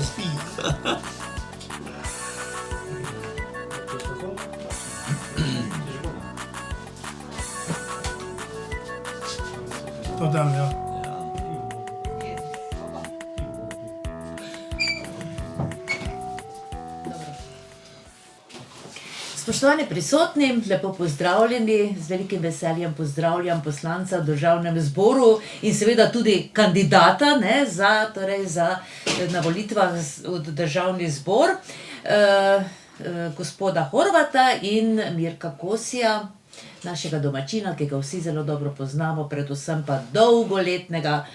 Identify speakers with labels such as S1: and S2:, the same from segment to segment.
S1: Spi. To dam, ja.
S2: Spoštovani prisotni, lepo pozdravljeni, z velikim veseljem pozdravljam poslanca v Državnem zboru in seveda tudi kandidata, ne, na volitvah v Državni zbor, gospoda Horvata in Mirka Kosija, našega domačina, ki ga vsi zelo dobro poznamo, predvsem pa dolgoletnega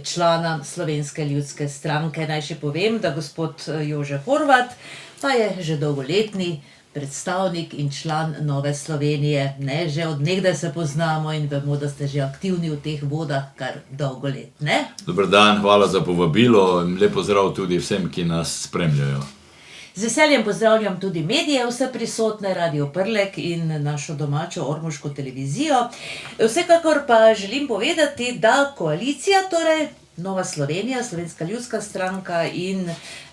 S2: člana Slovenske ljudske stranke. Naj še povem, da gospod Jože Horvat pa je že dolgoletni predstavnik in član Nove Slovenije. Ne, že od nekdaj se poznamo in vemo, da ste že aktivni v teh vodah kar dolgo let, ne?
S3: Dober dan, hvala za povabilo in lep pozdrav tudi vsem, ki nas spremljajo.
S2: Z veseljem pozdravljam tudi medije, vse prisotne, Radio Prlek in našo domačo ormoško televizijo. Vsekakor pa želim povedati, da koalicija, torej Nova Slovenija, Slovenska ljudska stranka in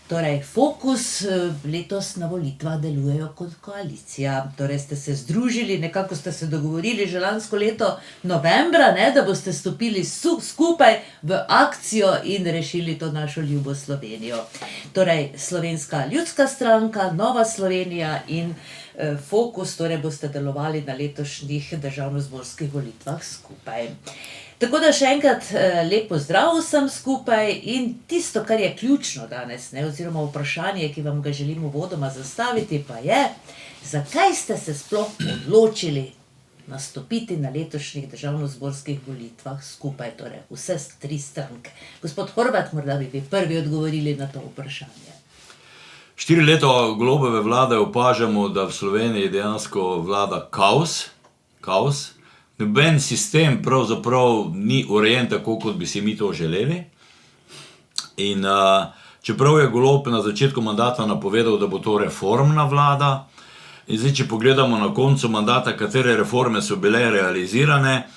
S2: torej Fokus letos na volitvah delujejo kot koalicija. Torej ste se združili, nekako ste se dogovorili že lansko leto novembra, ne, da boste stopili skupaj v akcijo in rešili to našo ljubo Slovenijo. Torej Slovenska ljudska stranka, Nova Slovenija in Fokus, torej boste delovali na letošnjih državnozborskih volitvah skupaj. Tako da še enkrat lep pozdrav vsem skupaj in tisto, kar je ključno danes, ne, oziroma vprašanje, ki vam ga želim uvodoma zastaviti, pa je, zakaj ste se sploh odločili nastopiti na letošnjih državnozborskih volitvah skupaj, torej vse tri stranke. Gospod Horvat, morda bi prvi odgovorili na to vprašanje.
S3: 4 leta Golobove vlade opažamo, da v Sloveniji dejansko vlada kaos. Noben sistem pravzaprav ni urejen tako, kot bi si mi to želeli. In čeprav je Golob na začetku mandata napovedal, da bo to reformna vlada, in zdaj, če pogledamo na koncu mandata, katere reforme so bile realizirane,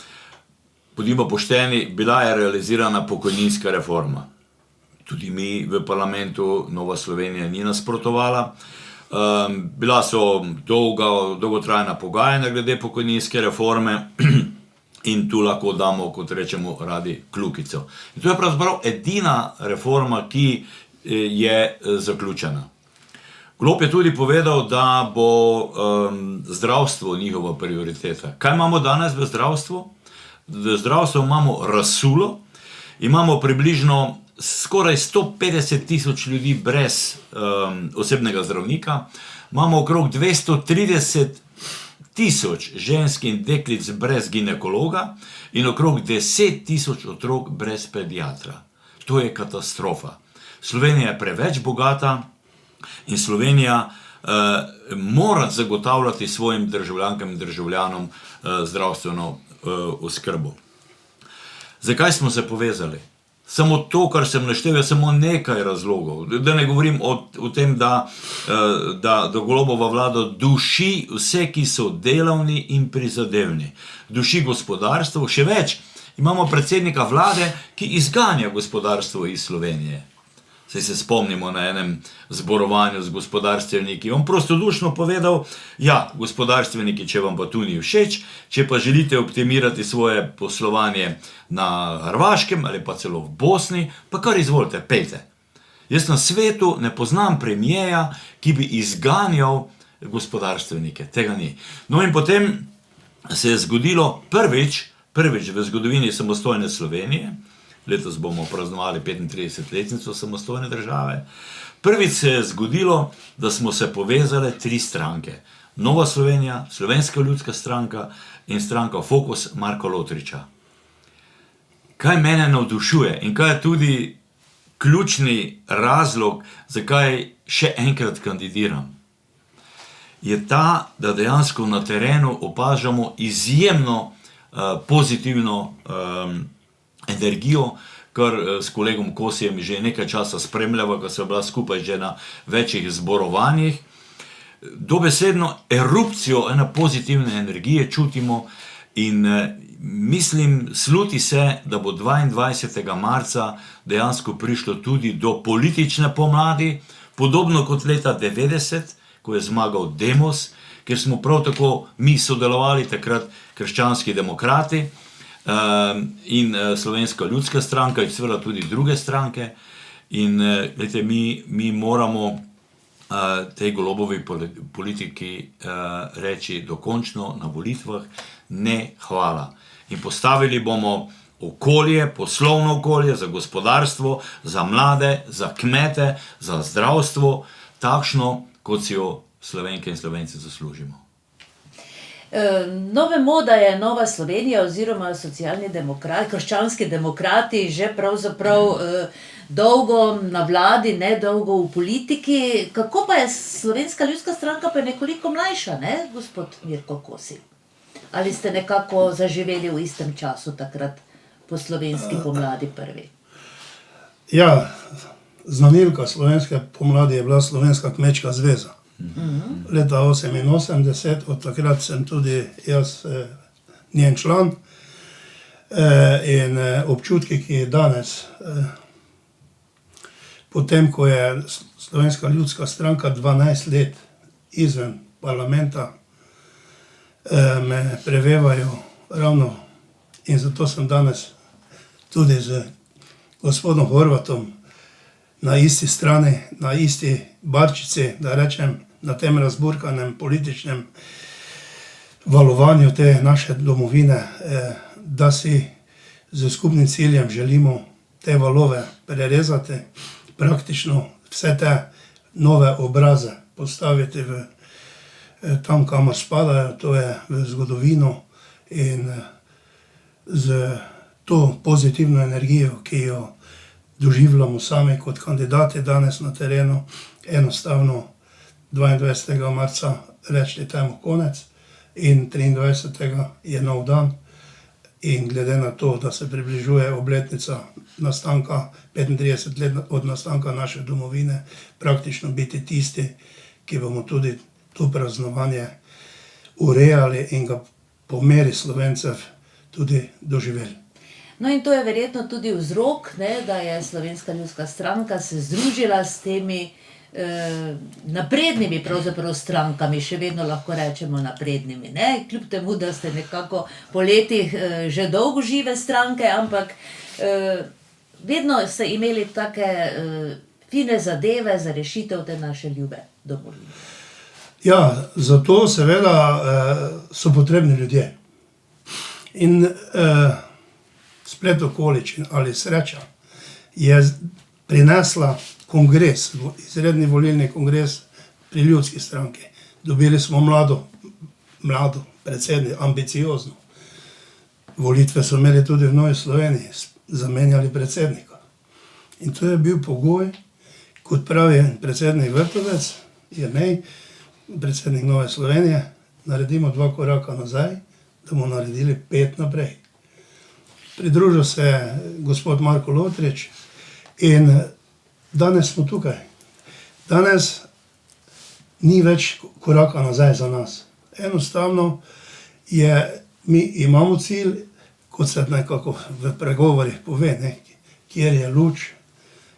S3: bodimo pošteni, bila je realizirana pokojninska reforma. Tudi mi v parlamentu Nova Slovenija ni nasprotovala. Bila so dolgotrajna pogajanja glede pokojninske reforme in tu lahko damo, kot rečemo, radi kljukico. In to je pravzaprav edina reforma, ki je zaključena. Golob je tudi povedal, da bo zdravstvo njihova prioriteta. Kaj imamo danes v zdravstvu? V zdravstvu imamo razsulo, imamo približno skoraj 150 tisoč ljudi brez osebnega zdravnika, imamo okrog 230 tisoč žensk in deklic brez ginekologa in okrog 10 tisoč otrok brez pediatra. To je katastrofa. Slovenija je preveč bogata in Slovenija mora zagotavljati svojim državljankam in državljanom zdravstveno oskrbo. Zakaj smo se povezali? Samo to, kar sem naštel, je samo nekaj razlogov. Da ne govorim o tem, da Golobova vlada duši vse, ki so delavni in prizadevni. Duši gospodarstvo, še več, imamo predsednika vlade, ki izganja gospodarstvo iz Slovenije. Saj se spomnimo na enem zborovanju z gospodarstveniki. On prostodušno povedal, ja, gospodarstveniki, če vam pa tu ni všeč, če pa želite optimirati svoje poslovanje na Hrvaškem ali pa celo v Bosni, pa kar izvolite, pejte. Jaz na svetu ne poznam premijeja, ki bi izganjal gospodarstvenike. Tega ni. No in potem se je zgodilo prvič v zgodovini samostojne Slovenije, letos bomo praznovali 35-letnico samostojne države. Prvič se je zgodilo, da smo se povezale 3 stranke. Nova Slovenija, Slovenska ljudska stranka in stranka Fokus Marka Lotriča. Kaj mene navdušuje in kaj je tudi ključni razlog, zakaj še enkrat kandidiram, je ta, da dejansko na terenu opažamo izjemno pozitivno energijo, kar s kolegom Kosijem že nekaj časa spremljava, ko se je bila skupaj že na večjih zborovanjih. Dobesedno erupcijo ene pozitivne energije čutimo In mislim, sluti se, da bo 22. marca dejansko prišlo tudi do politične pomladi, podobno kot leta 90, ko je zmagal Demos, ker smo prav tako mi sodelovali takrat krščanski demokrati in Slovenska ljudska stranka in seveda tudi druge stranke. In glede, mi moramo tej Golobovi politiki reči dokončno na volitvah ne hvala. In postavili bomo okolje, poslovno okolje za gospodarstvo, za mlade, za kmete, za zdravstvo, takšno, kot si jo Slovenke in Slovenci zaslužimo.
S2: No, vemo, da je Nova Slovenija oziroma socialni demokrati, krščanski demokrati že pravzaprav dolgo na vladi, ne dolgo v politiki. Kako pa je Slovenska ljudska stranka, pa je nekoliko mlajša, ne, gospod Mirko Kosi? Ali ste nekako zaživeli v istem času takrat po slovenski pomladi prvi?
S1: Ja, znanilka slovenske pomladi je bila Slovenska kmečka zveza. Leta 1988, od takrat sem tudi jaz njen član in občutki, ki je danes, potem ko je Slovenska ljudska stranka 12 let izven parlamenta, me prevevajo ravno in zato sem danes tudi z gospodom Horvatom na isti strani, na isti barčici, da rečem, na tem razburkanem političnem valovanju te naše domovine, da si z skupnim ciljem želimo te valove prerezati, praktično vse te nove obraze postaviti tam, kamor spadajo, to je v zgodovino, in z to pozitivno energijo, ki jo doživljamo sami kot kandidati danes na terenu, enostavno 22. marca reči temu konec in 23. je nov dan. In glede na to, da se približuje obletnica nastanka, 35 let od nastanka naše domovine, praktično biti tisti, ki bomo tudi to praznovanje urejali in ga po meri Slovencev tudi doživeli.
S2: No, in to je verjetno tudi vzrok, ne, da je Slovenska ljudska stranka se združila s temi naprednimi pravzaprav strankami, še vedno lahko rečemo naprednimi, ne? Kljub temu, da ste nekako po letih že dolgo žive stranke, ampak vedno ste imeli take fine zadeve za rešitev te naše ljube domovine.
S1: Ja, zato seveda so potrebni ljudje. In splet okoličin ali sreča je prinesla kongres, izredni volilni kongres pri ljudski stranki. Dobili smo mlado predsednik, ambiciozno. Volitve so imeli tudi v Novi Sloveniji, zamenjali predsednika. In to je bil pogoj, kot pravi predsednik Vrtovec, Jernej, predsednik Nove Slovenije, naredimo 2 koraka nazaj, da bomo naredili 5 naprej. Pridružil se je gospod Marko Lotrič in danes smo tukaj. Danes ni več koraka nazaj za nas. Enostavno mi imamo cilj, kot se nekako v pregovorih pove, ne, kjer je luč,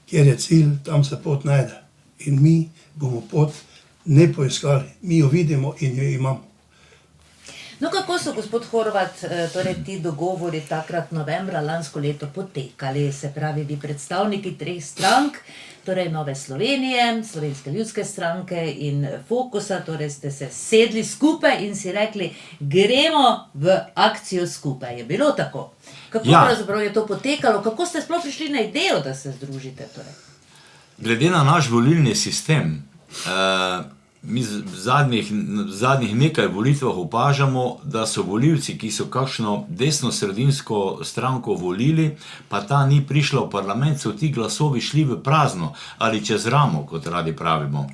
S1: kjer je cilj, tam se pot najde. In mi bomo pot ne poiskali, mi jo vidimo in jo imamo.
S2: No, kako so, gospod Horvat, torej ti dogovori takrat novembra lansko leto potekali? Se pravi, vi predstavniki 3 strank, torej Nove Slovenije, Slovenske ljudske stranke in Fokusa, torej ste se sedli skupaj in si rekli, gremo v akcijo skupaj. Je bilo tako? Kako pravzaprav je to potekalo? Kako ste sploh prišli na idejo, da se združite? Torej?
S3: Glede na naš volilni sistem, mi v zadnjih nekaj volitvah opažamo, da so volivci, ki so kakšno desno-sredinsko stranko volili, pa ta ni prišla v parlament, so ti glasovi šli v prazno ali čez ramo, kot radi pravimo.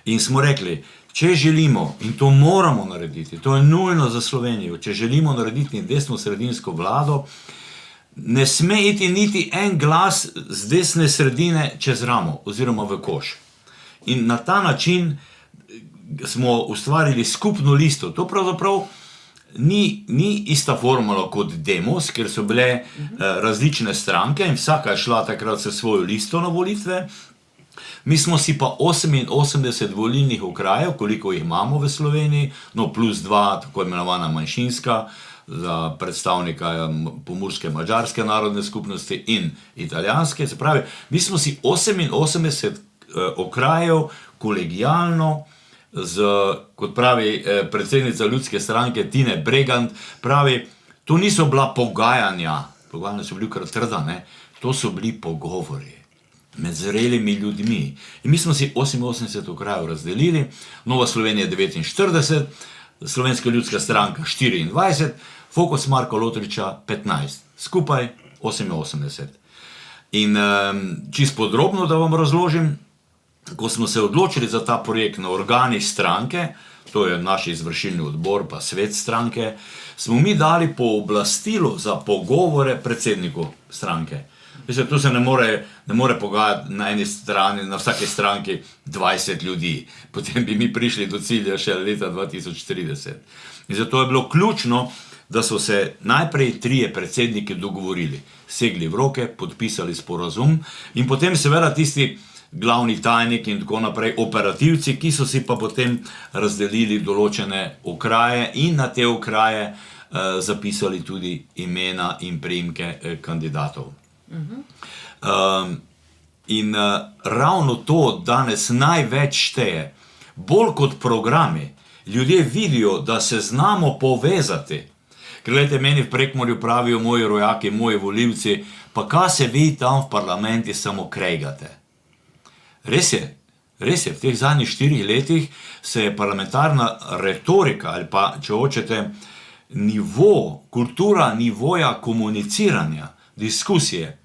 S3: In smo rekli, če želimo, in to moramo narediti, to je nujno za Slovenijo, če želimo narediti desno-sredinsko vlado, ne sme iti niti en glas z desne sredine čez ramo oziroma v koš. In na ta način smo ustvarili skupno listo. To pravzaprav ni ista formula kot Demos, ker so bile različne stranke in vsaka je šla takrat s svojo listo na volitve. Mi smo si pa 88 volilnih okrajev, koliko jih imamo v Sloveniji, no plus 2, tako imenovana manjšinska, za predstavnika pomurske madžarske narodne skupnosti in italijanske. Se pravi, mi smo si 88 okrajev kolegijalno, kot pravi predsednica ljudske stranke Tine Bregant, pravi, to niso bila pogajanja so bili kar trda, ne? To so bili pogovori med zrelimi ljudmi. In mi smo si 88 okrajev razdelili, Nova Slovenija 49, Slovenska ljudska stranka 24, Fokus Marka Lotriča 15, skupaj 88. In čisto podrobno, da vam razložim, ko smo se odločili za ta projekt na organih stranke, to je naš izvršilni odbor pa svet stranke, smo mi dali pooblastilo za pogovore predsedniku stranke. Mislim, tu se ne more pogajati na eni strani, na vsaki stranki 20 ljudi. Potem bi mi prišli do cilja še leta 2030. In zato je bilo ključno, da so se najprej 3 predsedniki dogovorili, segli v roke, podpisali sporazum in potem seveda tisti glavni tajnik in tako naprej, operativci, ki so si pa potem razdelili določene okraje in na te okraje zapisali tudi imena in priimke kandidatov. In ravno to danes največ šteje, bolj kot programi. Ljudje vidijo, da se znamo povezati. Ker gledajte, meni v Prekmurju pravijo moji rojaki, moji volivci, pa kaj se vi tam v parlamenti samo kregate? Res je, v teh zadnjih 4 letih se je parlamentarna retorika ali pa, če hočete, kultura nivoja komuniciranja, diskusije,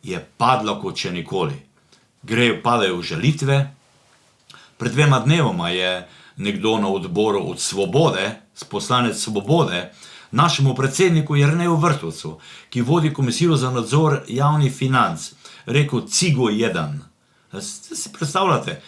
S3: je padla kot še nikoli. Padajo žalitve. Pred 2 dnevoma je nekdo na odboru od Svobode, poslanec Svobode, našemu predsedniku Jerneju Vrtovcu, ki vodi komisijo za nadzor javnih financ, rekel cigo jedan. Si predstavljate,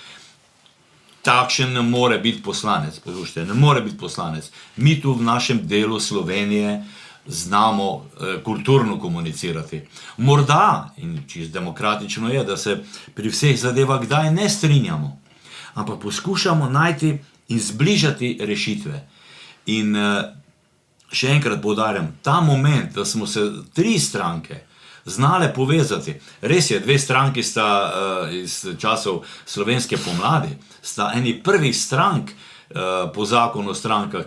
S3: takšen ne more biti poslanec, poslušajte, ne more biti poslanec. Mi tu v našem delu Slovenije znamo kulturno komunicirati. Morda, in čisto demokratično je, da se pri vseh zadevah kdaj ne strinjamo, ampak poskušamo najti in zbližati rešitve. In še enkrat poudarjam, ta moment, da smo se 3 stranke znale povezati. Res je, 2 stranki sta iz časov slovenske pomladi, sta eni prvih strank po zakonu o strankah,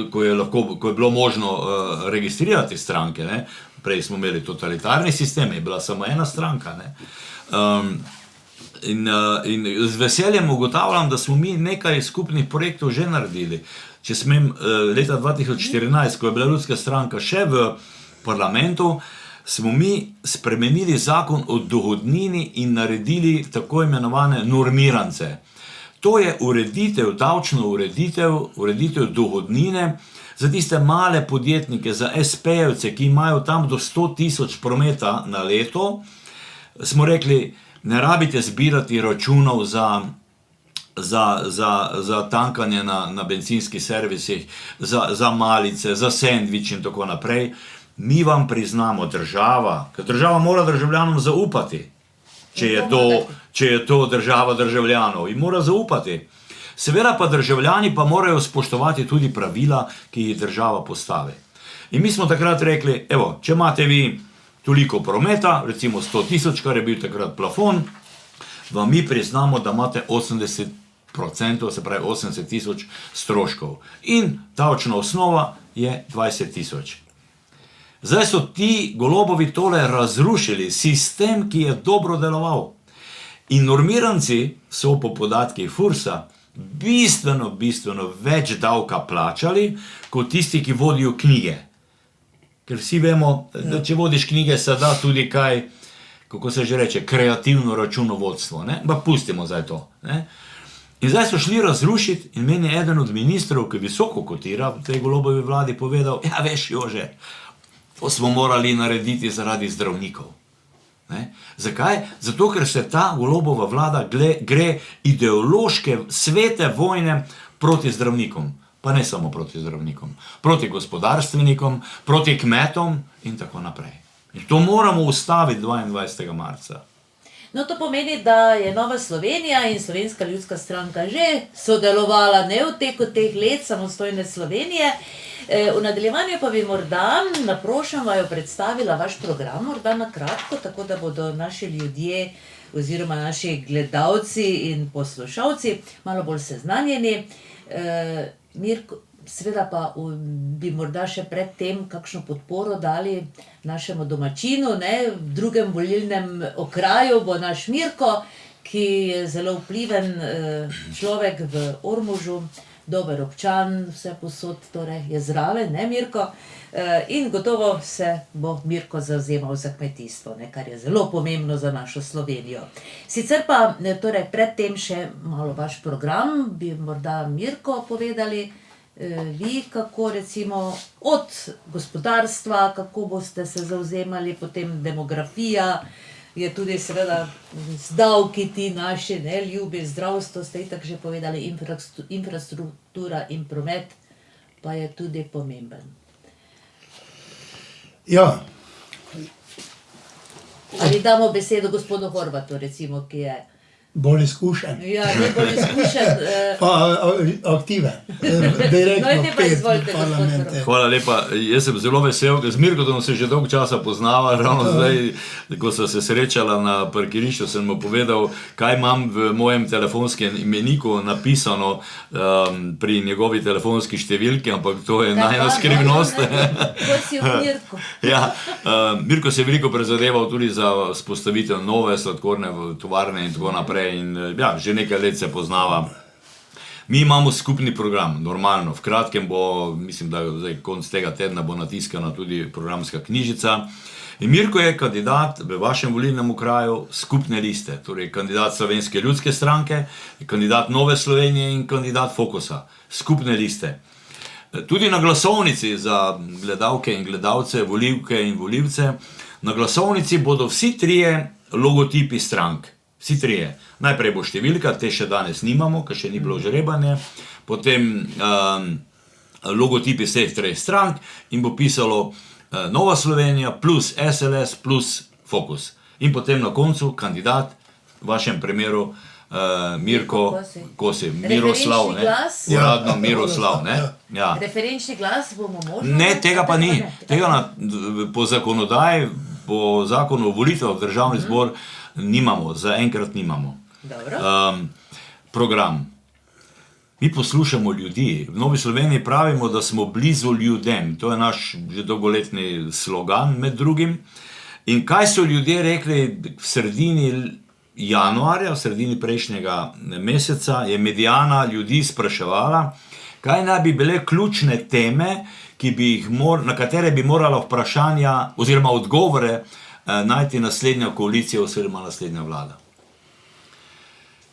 S3: ko je bilo možno registrirati stranke. Ne? Prej smo imeli totalitarni sistem, je bila samo ena stranka. Ne? In z veseljem ugotavljam, da smo mi nekaj skupnih projektov že naredili. Če smem, leta 2014, ko je bila ljudska stranka še v parlamentu, smo mi spremenili zakon o dohodnini in naredili tako imenovane normirance. To je davčno ureditev dohodnine za tiste male podjetnike, za SP-jevce, ki imajo tam do 100 000 prometa na leto. Smo rekli, ne rabite zbirati računov za tankanje na bencinskih servisih, za malice, za sendvič in tako naprej. Mi vam priznamo, ker država mora državljanom zaupati, če je to država državljanov, in mora zaupati. Seveda pa državljani pa morajo spoštovati tudi pravila, ki jih država postavi. In mi smo takrat rekli, evo, če imate vi toliko prometa, recimo 100 000, kar je bil takrat plafon, vam mi priznamo, da imate 80%, se pravi 80 000 stroškov. In davčna osnova je 20 000. Zdaj so ti Golobovi tole razrušili, sistem, ki je dobro deloval. In normiranci so po podatkih Fursa bistveno več davka plačali, kot tisti, ki vodijo knjige. Ker vsi vemo, da če vodiš knjige, se da tudi kaj, kako se že reče, kreativno računovodstvo. Ne? Pa pustimo zdaj to. Ne? In zdaj so šli razrušiti in meni je eden od ministrov, ki visoko kotira v tej Golobovi vladi, povedal, ja veš Jože, to smo morali narediti zaradi zdravnikov. Ne? Zakaj? Zato, ker se ta Golobova vlada gre ideološke svete vojne proti zdravnikom. Pa ne samo proti zdravnikom, proti gospodarstvenikom, proti kmetom in tako naprej. In to moramo ustaviti 22. marca.
S2: No, to pomeni, da je Nova Slovenija in Slovenska ljudska stranka že sodelovala ne v teku teh let samostojne Slovenije. V nadaljevanju pa bi morda, naprošam vaju, predstavila vaš program, morda na kratko, tako da bodo naši ljudje oziroma naši gledalci in poslušalci malo bolj seznanjeni. Mirko, seveda pa bi morda še pred tem kakšno podporo dali našemu domačinu, ne? V drugem volilnem okraju bo naš Mirko, ki je zelo vpliven človek v Ormožu, dober občan, vse posod, torej je zraven, ne Mirko? In gotovo se bo Mirko zavzemal za kmetijstvo, ne, kar je zelo pomembno za našo Slovenijo. Sicer pa, torej predtem še malo vaš program, bi morda Mirko povedali, vi kako recimo od gospodarstva, kako boste se zavzemali, potem demografija, je tudi seveda zdavki ti naši, ne, ljubi, zdravstvo ste itak že povedali, infrastruktura in promet pa je tudi pomemben.
S1: Ja,
S2: Ali damo besedo gospodu Horvatu, recimo, ki je
S1: bolj izkušen,
S2: ja, najbolj izkušen.
S1: pa aktiven, direktno
S2: No, in te pa
S1: pet
S2: izvolite, gospod
S1: parlamente.
S3: Hvala lepa, jaz sem zelo vesel, ker z Mirkotom se že dolgo časa poznava, ravno zdaj, ko sva se srečala na parkirišču, sem mu povedal, kaj imam v mojem telefonskem imeniku napisano pri njegovi telefonski številki, ampak to je najna skrivnost.
S2: Ko si v Mirko.
S3: Ja, Mirko se je veliko prizadeval tudi za vzpostavitev nove sladkorne tovarne in tako naprej in ja, že nekaj let se poznava. Mi imamo skupni program, normalno, v kratkem bo, mislim, da zdaj konc tega tedna bo natiskana tudi programska knjižica. In Mirko je kandidat v vašem volilnem okraju skupne liste, torej kandidat Slovenske ljudske stranke, kandidat Nove Slovenije in kandidat Fokusa, skupne liste. Tudi na glasovnici za gledalke in gledalce, volivke in volivce, na glasovnici bodo vsi trije logotipi strank. Vsi trije. Najprej bo številka, te še danes nimamo, ker še ni bilo žrebanje, potem logotipi vseh treh strank in bo pisalo Nova Slovenija plus SLS plus Fokus. In potem na koncu kandidat, v vašem primeru Mirko Kosi, Miroslav, ne? Uradno Miroslav, ne? Ja.
S2: Referenčni glas bomo možno?
S3: Ne, tega pa ni. Tega po zakonodaji, po zakonu o volitvah v državni zbor nimamo, zaenkrat nimamo.
S2: Dobro.
S3: Program. Mi poslušamo ljudi. V Novi Sloveniji pravimo, da smo blizu ljudem. To je naš že dolgoletni slogan med drugim. In kaj so ljudje rekli v sredini januarja, v sredini prejšnjega meseca, je Mediana ljudi spraševala, kaj naj bi bile ključne teme, na katere bi morala vprašanja oziroma odgovore najti naslednja koalicija oziroma naslednja vlada.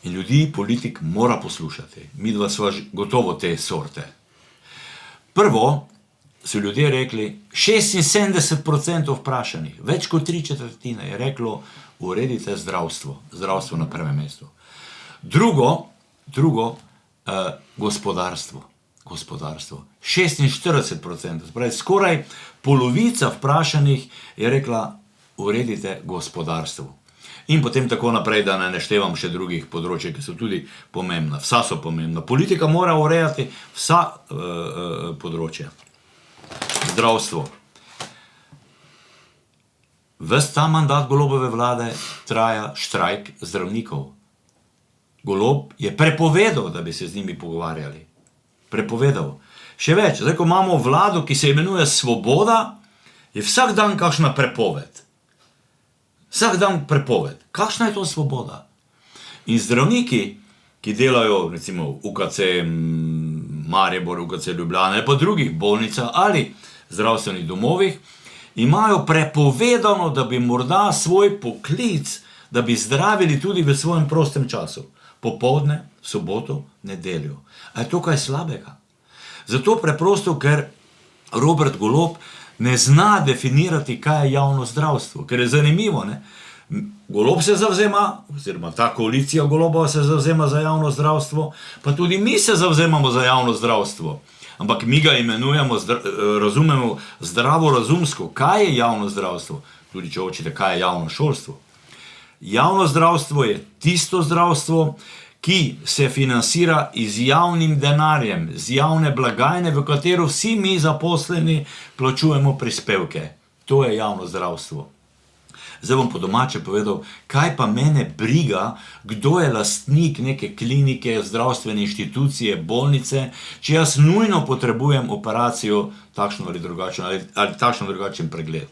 S3: In ljudi politik mora poslušati. Mi dva sva gotovo te sorte. Prvo so ljudje rekli, 76% vprašanih, več kot 3/4 je reklo, uredite zdravstvo. Zdravstvo na prvem mestu. Drugo, gospodarstvo. 46%, pravi, skoraj polovica vprašanih je rekla, uredite gospodarstvo. In potem tako naprej, da ne naštevam še drugih področij, ki so tudi pomembna. Vsa so pomembna. Politika mora urejati vsa področja. Zdravstvo. Ves ta mandat Golobove vlade traja štrajk zdravnikov. Golob je prepovedal, da bi se z njimi pogovarjali. Prepovedal. Še več, zdaj ko imamo vlado, ki se imenuje Svoboda, je vsak dan kakšna prepoved. Vsak dan prepoved. Kakšna je to svoboda? In zdravniki, ki delajo recimo v UKC Maribor, UKC Ljubljana, pa drugih bolnicah ali zdravstvenih domovih, imajo prepovedano, da bi morda svoj poklic, da bi zdravili tudi v svojem prostem času. Popoldne, soboto, nedeljo. A je to kaj slabega? Zato preprosto, ker Robert Golob ne zna definirati, kaj je javno zdravstvo. Ker je zanimivo, ne? Golob se zavzema, oziroma ta koalicija Golobova se zavzema za javno zdravstvo, pa tudi mi se zavzemamo za javno zdravstvo. ampak mi ga imenujemo, razumemo zdravorazumsko. Kaj je javno zdravstvo? Tudi če hočete, kaj je javno šolstvo? Javno zdravstvo je tisto zdravstvo, ki se financira z javnim denarjem, z javne blagajne, v katero vsi mi zaposleni plačujemo prispevke. To je javno zdravstvo. Zdaj bom po domače povedal, kaj pa mene briga, kdo je lastnik neke klinike, zdravstvene inštitucije, bolnice, če jaz nujno potrebujem operacijo, takšno ali drugačno, ali takšno drugačen pregled.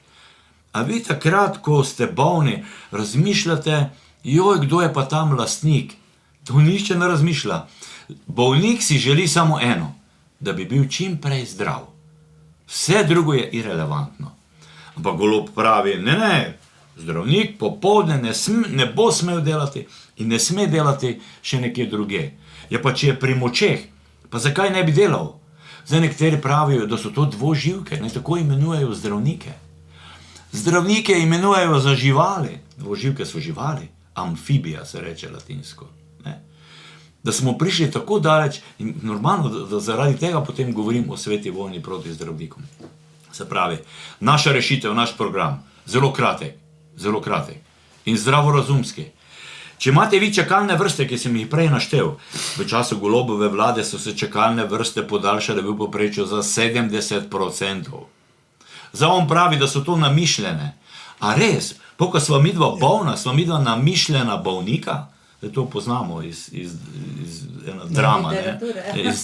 S3: A vi takrat, ko ste bolni, razmišljate, kdo je pa tam lastnik? To nišče ne razmišlja. Bolnik si želi samo eno, da bi bil čim prej zdrav. Vse drugo je irelevantno. Ampak Golob pravi, ne, zdravnik popoldne ne bo smel delati in ne sme delati še nekje druge. Ja pa če je pri močeh, pa zakaj ne bi delal? Zdaj nekateri pravijo, da so to dvoživke, ne tako imenujejo zdravnike. Zdravnike imenujejo za živali. Dvoživke so živali, amfibija se reče latinsko. Da smo prišli tako daleč in normalno, da zaradi tega potem govorim o sveti vojni proti zdravnikom. Se pravi, naša rešitev, naš program, zelo kratek in zdravorazumski. Če imate vi čakalne vrste, ki sem jih prej naštel, v času Golobove vlade so se čakalne vrste podaljšale v povprečju za 70%. Zdaj on pravi, da so to namišljene. A res? Pokaj sva midva bolna, sva midva namišljena bolnika? To poznamo iz ena drama,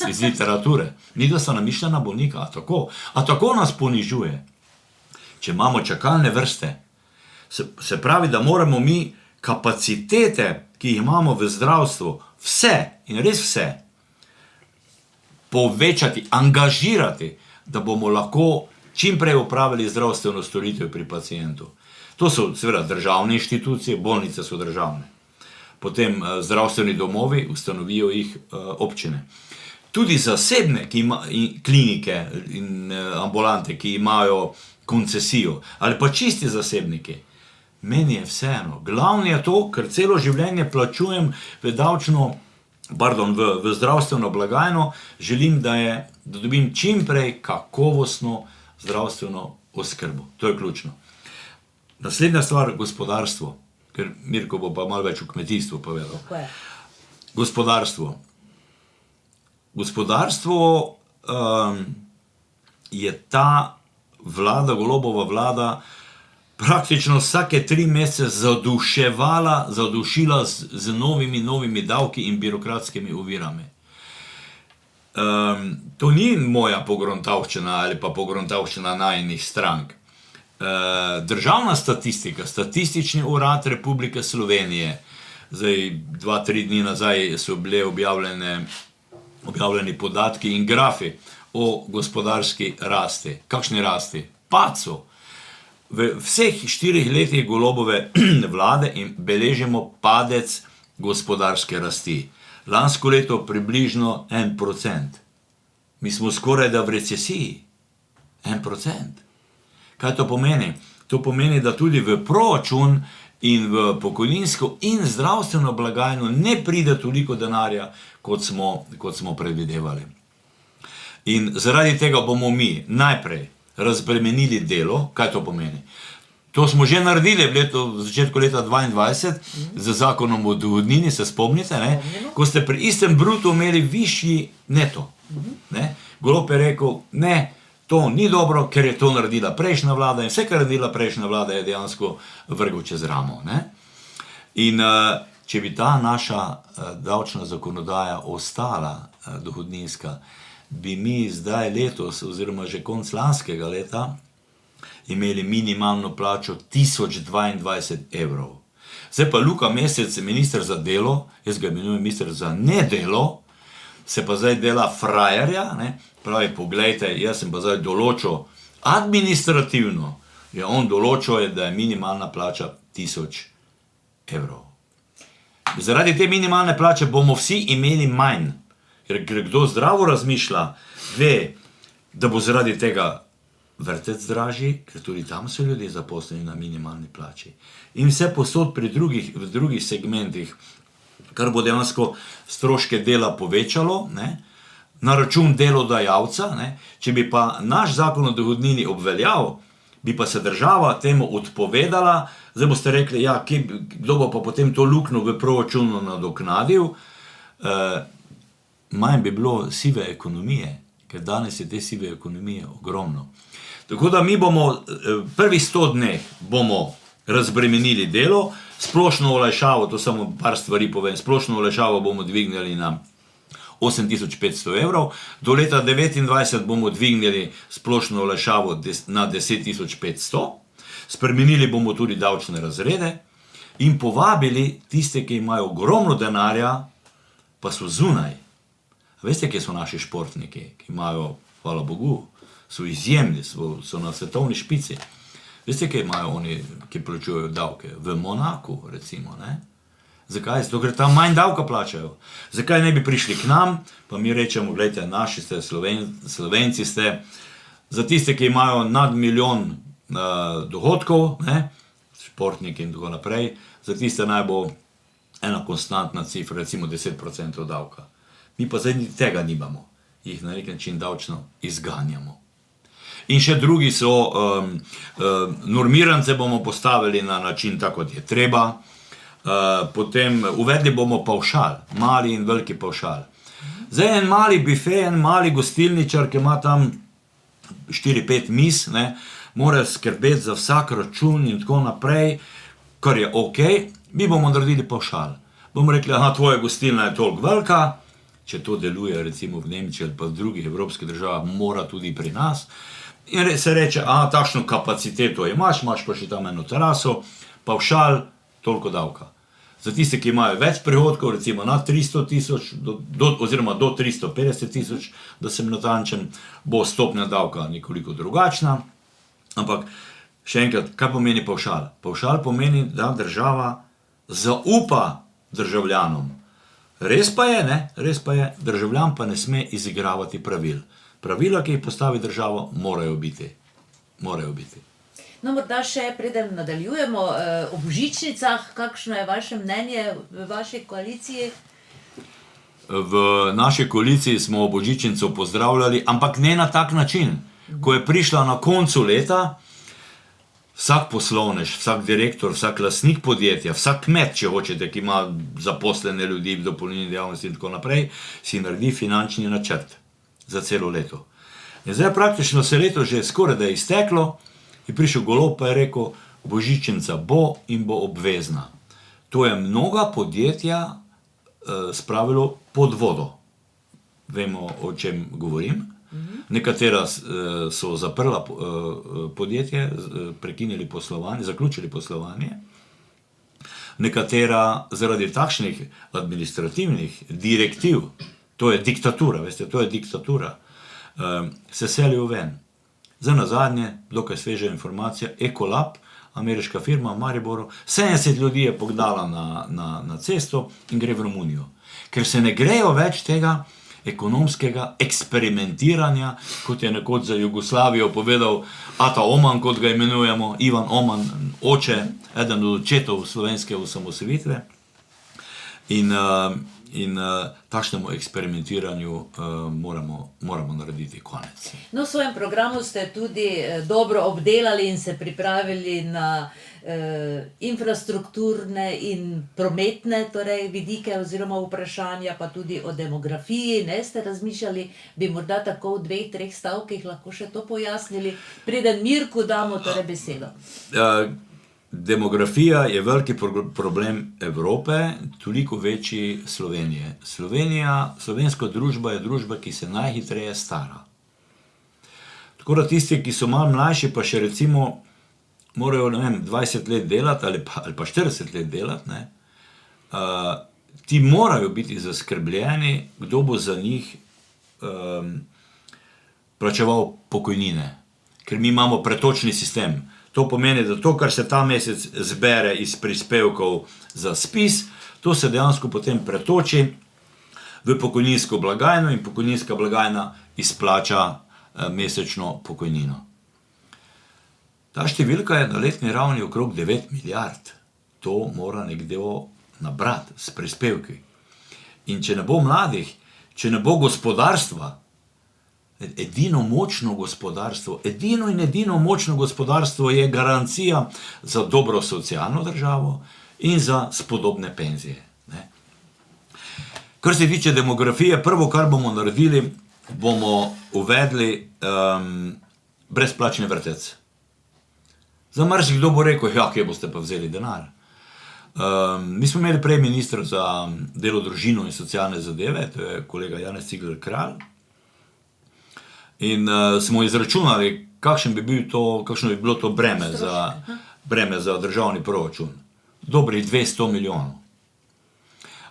S3: iz literature. Ni da so namišljena bolnika, a tako nas ponižuje. Če imamo čakalne vrste, se pravi, da moramo mi kapacitete, ki jih imamo v zdravstvu, vse in res vse, povečati, angažirati, da bomo lahko čim prej opravili zdravstveno storitev pri pacientu. To so seveda državne inštitucije, bolnice so državne. Potem zdravstveni domovi, ustanovijo jih občine. Tudi zasebne klinike in ambulante, ki imajo koncesijo, ali pa čisti zasebniki. Meni je vseeno. Glavno je to, ker celo življenje plačujem v zdravstveno blagajno, želim, da dobim čim prej kakovostno zdravstveno oskrbo. To je ključno. Naslednja stvar, gospodarstvo. Ker Mirko bo pa malo več o kmetijstvu povedal. Gospodarstvo. Gospodarstvo je ta vlada, Golobova vlada, praktično vsake 3 mesece zadušila z novimi davki in birokratskimi ovirami. To ni moja pogruntavščina ali pa pogruntavščina najinih strank. Državna statistika, Statistični urad Republike Slovenije, zdaj 2-3 dni nazaj so bile objavljeni podatki in grafi o gospodarski rasti. Kakšni rasti? Padcu. V vseh 4 letih Golobove vlade beležimo padec gospodarske rasti. Lansko leto približno 1%. Mi smo skoraj da v recesiji. 1%. Kaj to pomeni? To pomeni, da tudi v proračun in v pokojninsko in zdravstveno blagajno ne pride toliko denarja, kot smo predvidevali. In zaradi tega bomo mi najprej razbremenili delo. Kaj to pomeni? To smo že naredili v začetku leta 2022 z zakonom o dohodnini, se spomnite, ne? Ko ste pri istem brutu imeli višji neto. Golob je rekel, ne, to ni dobro, ker je to naredila prejšnja vlada in vse, kar je naredila prejšnja vlada, je dejansko vrgel čez ramo. In če bi ta naša davčna zakonodaja ostala dohodninska, bi mi zdaj letos, oziroma že konec lanskega leta, imeli minimalno plačo 1022 evrov. Zdaj pa Luka Mesec, minister za delo, jaz ga imenujem minister za nedelo, se pa zdaj dela frajerja, pravi, poglejte, jaz sem pa zdaj določil administrativno, on določil, da je minimalna plača 1000 evrov. Zaradi te minimalne plače bomo vsi imeli manj, ker kdo zdravo razmišlja, ve, da bo zaradi tega vrtec dražji, ker tudi tam so ljudje zaposleni na minimalni plači. In vse posod v drugih segmentih, kar bo dejansko stroške dela povečalo, na račun delodajalca, ne? Če bi pa naš zakon o dohodnini obveljal, bi pa se država temu odpovedala, zdaj boste rekli, ja, kdo bo pa potem to luknjo v proračunu nadoknadil, manj bi bilo sive ekonomije, ker danes je te sive ekonomije ogromno. Tako da mi bomo prvih 100 dneh bomo razbremenili delo, splošno olajšavo, to samo par stvari povem, splošno olajšavo bomo dvignili na 8500 evrov, do leta 2029 bomo dvignili splošno olajšavo na 10500, spremenili bomo tudi davčne razrede in povabili tiste, ki imajo ogromno denarja, pa so zunaj. Veste, kje so naši športniki, ki imajo, hvala Bogu, so izjemni, so na svetovni špici. Veste, kje imajo oni, ki plačujejo davke? V Monaku, recimo, ne? Zakaj? Zato, ker tam manj davka plačajo. Zakaj ne bi prišli k nam, pa mi rečemo, gledajte, naši ste, Slovenci ste, za tiste, ki imajo nad 1 milijon dohodkov, ne? Športniki in tako naprej, za tiste naj bo ena konstantna cifra, recimo 10% davka. Mi pa zdaj tega nimamo, jih na nek način davčno izganjamo. In še drugi so, normirance bomo postavili na način tako, kot je treba, potem uvedli bomo pavšal, mali in veliki pavšal. Zdaj en mali bife, en mali gostilničar, ki ima tam 4-5 miz, ne, mora skrbeti za vsak račun in tako naprej, kar je ok, mi bomo naredili pavšal. Bomo rekli, aha, tvoja gostilna je toliko velika, če to deluje recimo v Nemčiji ali pa v drugih evropskih državah, mora tudi pri nas. In se reče, aha, takšno kapaciteto imaš pa še tam eno teraso, pavšal, toliko davka. Za tiste, ki imajo več prihodkov, recimo nad 300 000, oziroma do 350 000, da sem natančen, bo stopnja davka nekoliko drugačna. Ampak, še enkrat, kaj pomeni pavšal? Pavšal pomeni, da država zaupa državljanom. Res pa je, državljan pa ne sme izigravati pravil. Pravila, ki jih postavi država, morajo biti.
S2: No, morda še preden nadaljujemo o božičnicah, kakšno je vaše mnenje v vaši koaliciji?
S3: V naši koaliciji smo božičnico pozdravljali, ampak ne na tak način. Ko je prišla na koncu leta, vsak poslovnež, vsak direktor, vsak lastnik podjetja, vsak kmet, če hočete, ki ima zaposlene ljudi v dopolnilni dejavnosti in tako naprej, si naredi finančni načrt za celo leto. In zdaj praktično se leto že skoraj da je izteklo, je prišel Golob pa je rekel, božičnica bo in bo obvezna. To je mnoga podjetja spravilo pod vodo. Vemo, o čem govorim. Nekatera so zaprla podjetje, prekinili poslovanje, zaključili poslovanje. Nekatera zaradi takšnih administrativnih direktiv, to je diktatura, veste, to je diktatura, se selijo ven. Za nazadnje, dokaj sveža informacija, Ecolab, ameriška firma v Mariboru, 70 ljudi je pognala na cesto in gre v Romunijo. Ker se ne grejo več tega ekonomskega eksperimentiranja, kot je nekoč za Jugoslavijo povedal Ata Oman, kot ga imenujemo, Ivan Oman, oče, eden od očetov slovenske osamosvojitve. In takšnemu eksperimentiranju moramo narediti konec.
S2: No, v svojem programu ste tudi dobro obdelali in se pripravili na infrastrukturne in prometne vidike oziroma vprašanja, pa tudi o demografiji. Ne ste razmišljali, bi morda tako v 2-3 stavkih lahko še to pojasnili, preden Mirku damo besedo.
S3: Demografija je veliki problem Evrope, toliko večji Slovenije. Slovenska družba je družba, ki se najhitreje stara. Tako da tisti, ki so malo mlajši, pa še recimo morajo, 20 let delati ali pa 40 let delati, ne, ti morajo biti zaskrbljeni, kdo bo za njih plačeval pokojnine. Ker mi imamo pretočni sistem. To pomeni, da to, kar se ta mesec zbere iz prispevkov za ZPIZ, to se dejansko potem pretoči v pokojninsko blagajno in pokojninska blagajna izplača mesečno pokojnino. Ta številka je na letni ravni okrog 9 milijard. To mora nekdo nabrati s prispevki. In če ne bo mladih, če ne bo gospodarstva, edino in edino močno gospodarstvo je garancija za dobro socialno državo in za spodobne penzije. Ne? Kar se tiče demografije, prvo, kar bomo naredili, bomo uvedli brezplačni vrtec. Za marsikdo bo rekel, ja, kje boste pa vzeli denar. Mi smo imeli prej ministra za delo, družino in socialne zadeve, to je kolega Janez Cigler Kralj. In smo izračunali, kakšno bi bilo to breme za državni proračun. Dobrih 200 milijonov.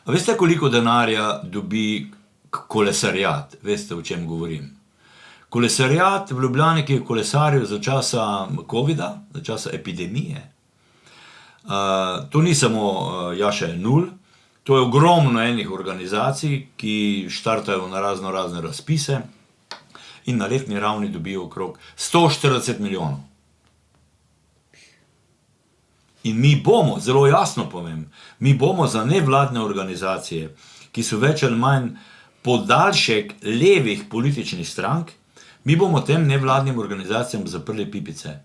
S3: A veste, koliko denarja dobi kolesarjat? Veste, o čem govorim? Kolesarjat v Ljubljani, ki je kolesaril za časa covida, za časa epidemije. To ni samo Jaša Jenull, to je ogromno enih organizacij, ki štartajo na razne razpise in na letni ravni dobijo okrog 140 milijonov. In mi bomo, zelo jasno povem, mi bomo za nevladne organizacije, ki so več ali manj podaljšek levih političnih strank, mi bomo tem nevladnim organizacijam zaprli pipice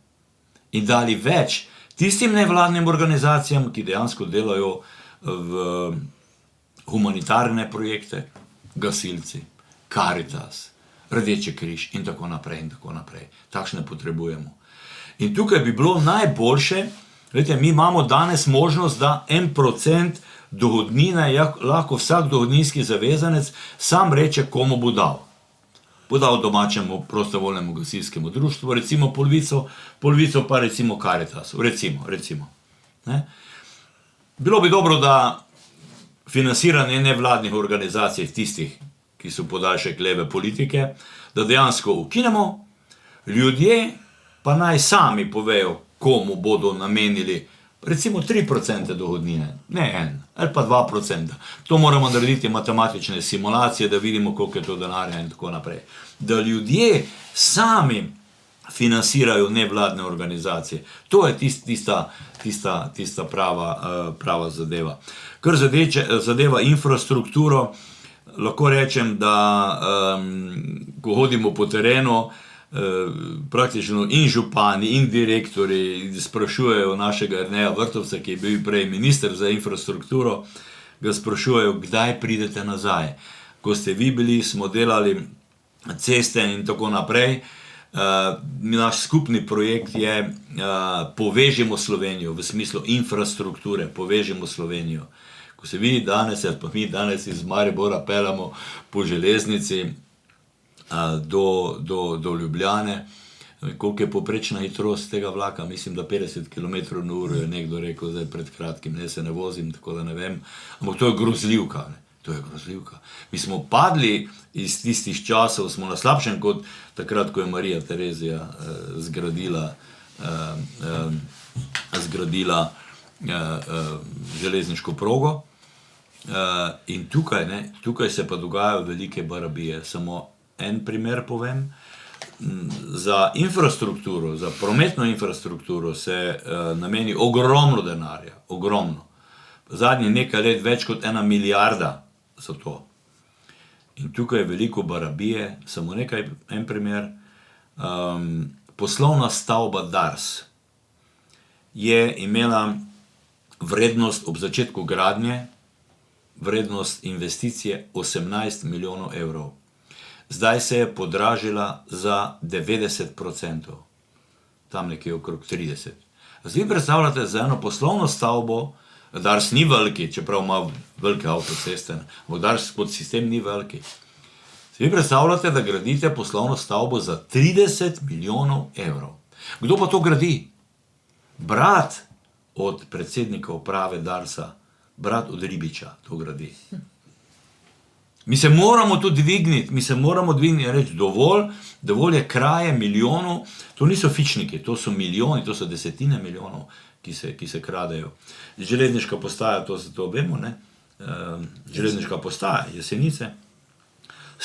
S3: in dali več tistim nevladnim organizacijam, ki dejansko delajo v humanitarne projekte, gasilci, Karitas, Rdeči križ in tako naprej in tako naprej. Takšne potrebujemo. In tukaj bi bilo najboljše, gledajte, mi imamo danes možnost, da 1% dohodnine lahko vsak dohodninski zavezanec sam reče, komu bo dal. Bo dal domačemu prostovoljnemu gasilskemu društvu, recimo polovico pa recimo Karitasu, recimo. Ne? Bilo bi dobro, da financiranje nevladnih organizacij tistih, ki so podaljšek leve politike, da dejansko ukinemo, ljudje pa naj sami povejo, komu bodo namenili recimo 3% dohodnine, ne 1 ali pa 2%. To moramo narediti matematične simulacije, da vidimo, koliko je to denarja in tako naprej. Da ljudje sami financirajo nevladne organizacije. To je tista prava zadeva. Kar zadeva infrastrukturo, lahko rečem, da ko hodimo po terenu, praktično in župani in direktori sprašujejo našega Erneja Vrtovca, ki je bil prej minister za infrastrukturo, ga sprašujejo, kdaj pridete nazaj. Ko ste vi bili, smo delali ceste in tako naprej. Naš skupni projekt je Povežimo Slovenijo, v smislu infrastrukture, Povežimo Slovenijo. Ko se vidi danes, pa mi danes iz Maribora peljamo po železnici do Ljubljane, koliko je povprečna hitrost tega vlaka, mislim, da 50 km/h je nekdo rekel zdaj pred kratkim, ne, se ne vozim, tako da ne vem, ampak to je grozljivka, ne? To je grozljivka. Mi smo padli iz tistih časov, smo na slabšem kot takrat, ko je Marija Terezija zgradila železniško progo. In tukaj se pa dogajajo velike barabije. Samo en primer povem. Za infrastrukturo, za prometno infrastrukturo se nameni ogromno denarja, ogromno. Zadnjih nekaj let več kot 1 milijarda za to. In tukaj je veliko barabije, samo en primer. Poslovna stavba Dars je imela vrednost ob začetku gradnje, vrednost investicije 18 milijonov evrov. Zdaj se je podražila za 90%, tam nekje okrog 30%. Zdaj predstavljate za eno poslovno stavbo, Dars ni veliki, čeprav ima velike avtoceste, ampak Dars kot sistem ni veliki. Zdaj predstavljate, da gradite poslovno stavbo za 30 milijonov evrov. Kdo pa to gradi? Brat od predsednika uprave Darsa, brat od Ribiča to gradi. Mi se moramo tu dvigniti, in reči dovolj je kraje milijonov, to niso fičniki, to so milijoni, to so desetine milijonov, ki se kradejo. Železniška postaja, to vemo, ne? Železniška postaja, Jesenice,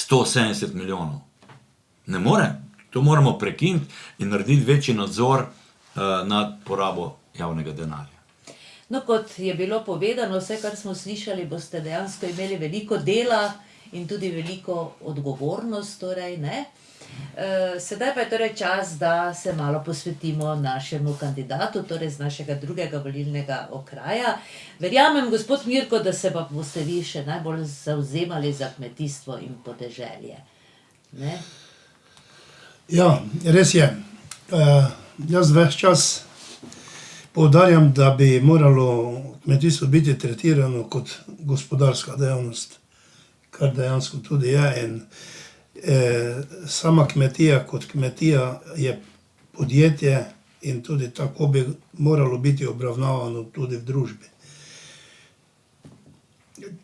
S3: 170 milijonov. Ne more, to moramo prekiniti in narediti večji nadzor nad porabo javnega denarja.
S2: No, kot je bilo povedano, vse, kar smo slišali, boste dejansko imeli veliko dela in tudi veliko odgovornost, torej, ne. Sedaj pa je torej čas, da se malo posvetimo našemu kandidatu, torej z našega drugega volilnega okraja. Verjamem, gospod Mirko, da se pa boste vi še najbolj zavzemali za kmetijstvo in podeželje. Ne?
S1: Ja, res je. Jaz ves čas poudarjam, da bi moralo kmetijstvo biti tretirano kot gospodarska dejavnost, kar dejansko tudi je. In sama kmetija kot kmetija je podjetje in tudi tako bi moralo biti obravnavano tudi v družbi.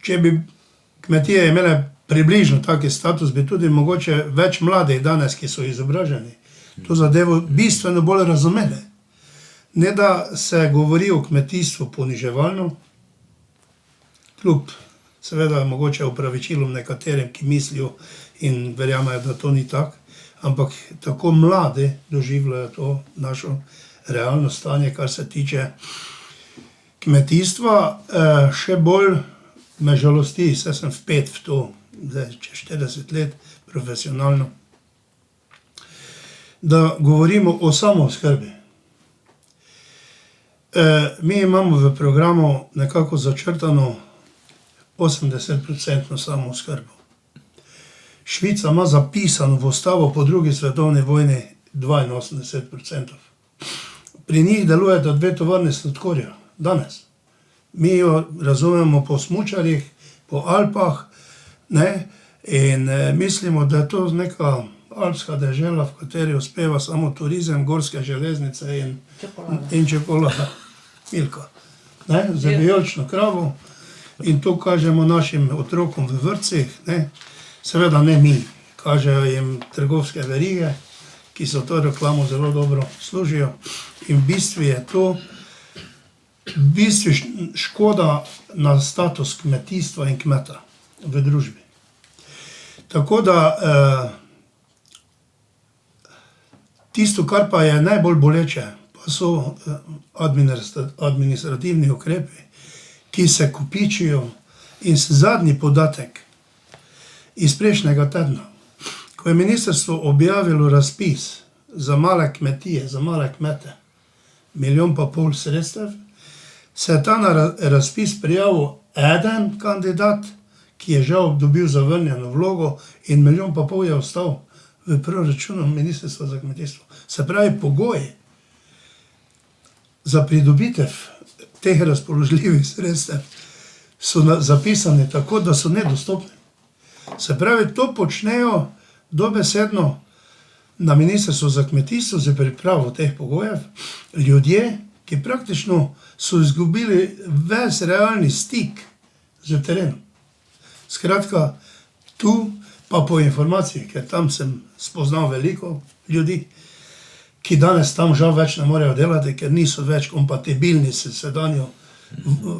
S1: Če bi kmetije imele približno taki status, bi tudi mogoče več mladih danes, ki so izobraženi, to zadevo bistveno bolj razumeli. Ne da se govori o kmetijstvu poniževalno, kljub seveda mogoče opravičilom nekaterim, ki mislijo in verjamejo, da to ni tako, ampak tako mladi doživljajo to našo realno stanje, kar se tiče kmetijstva. Še bolj me žalosti, saj sem vpet v to, zdaj čez 40 let profesionalno, da govorimo o samooskrbi. Mi imamo v programu nekako začrtano 80% samooskrbo. Švica ima zapisano v ustavo po drugi svetovni vojni 82%. Pri njih delujeta 2 tovarni sladkorja, danes. Mi jo razumemo po smučarjih, po Alpah, ne, in mislimo, da je to neka alpska dežela, v kateri uspeva samo turizem, gorske železnice in čokolada, Milka. Ne, z vijolično kravo, in to kažemo našim otrokom v vrtcih, ne. Seveda ne mi, kažejo jim trgovske verige, ki so to reklamo zelo dobro služijo, in v bistvu je to škoda na status kmetijstva in kmeta v družbi. Tako da tisto, kar pa je najbolj boleče, pa so administrativni ukrepi, ki se kopičijo, in zadnji podatek iz prejšnjega tedna, ko je ministrstvo objavilo razpis za male kmetije, za male kmete, 1,5 milijona sredstev, se je ta na razpis prijavil eden kandidat, ki je žal dobil zavrnjeno vlogo, in 1,5 milijona je ostal v proračunu ministrstva za kmetijstvo. Se pravi, pogoji za pridobitev teh razpoložljivih sredstev so zapisani tako, da so nedostopni. Se pravi, to počnejo dobesedno na ministrstvu za kmetijstvo za pripravo teh pogojev ljudje, ki praktično so izgubili ves realni stik z terenom. Skratka, tu pa po informaciji, ker tam sem spoznal veliko ljudi, ki danes tam žal več ne morejo delati, ker niso več kompatibilni s sedanjo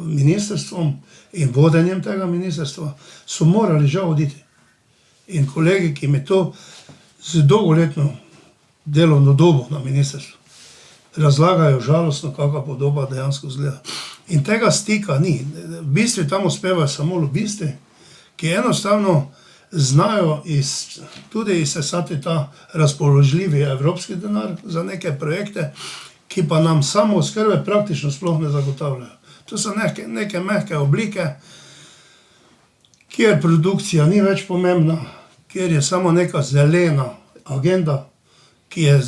S1: ministrstvom in vodenjem tega ministrstva, so morali žal oditi. In kolegi, ki mi to z dolgoletno delovno dobo na ministrstvu razlagajo žalostno, kakva podoba dejansko izgleda. In tega stika ni. V bistvu tam uspevajo samo lobisti, ki enostavno znajo tudi izsesati ta razpoložljivi evropski denar za neke projekte, ki pa nam samooskrbe praktično sploh ne zagotavljajo. To so neke mehke oblike, kjer produkcija ni več pomembna, kjer je samo neka zelena agenda, ki je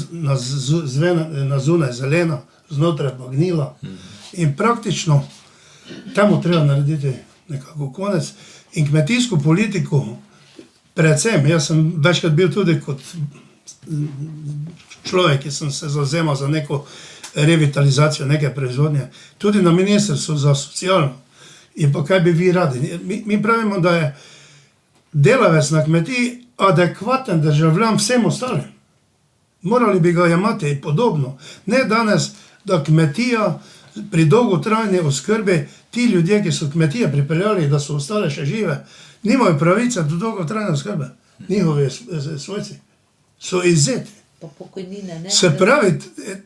S1: na zunaj zelena, znotraj pa gnila. In praktično temu treba narediti nekako konec. In kmetijsko politiko, predvsem, jaz sem večkrat bil tudi kot človek, ki sem se zavzemal za neko revitalizacijo neke proizvodnje, tudi na ministrstvu za socialno. In pa kaj bi vi radi? Mi pravimo, da je delavec na kmetiji adekvaten državljan vsem ostalim. Morali bi ga jemati podobno. Ne danes, da kmetija pri dolgotrajni oskrbi, ti ljudje, ki so kmetije pripeljali, da so ostale še žive, nimajo pravice do dolgotrajne oskrbe. Njihovi svojci so izzeti.
S2: Pa pokojnine, ne?
S1: Se pravi,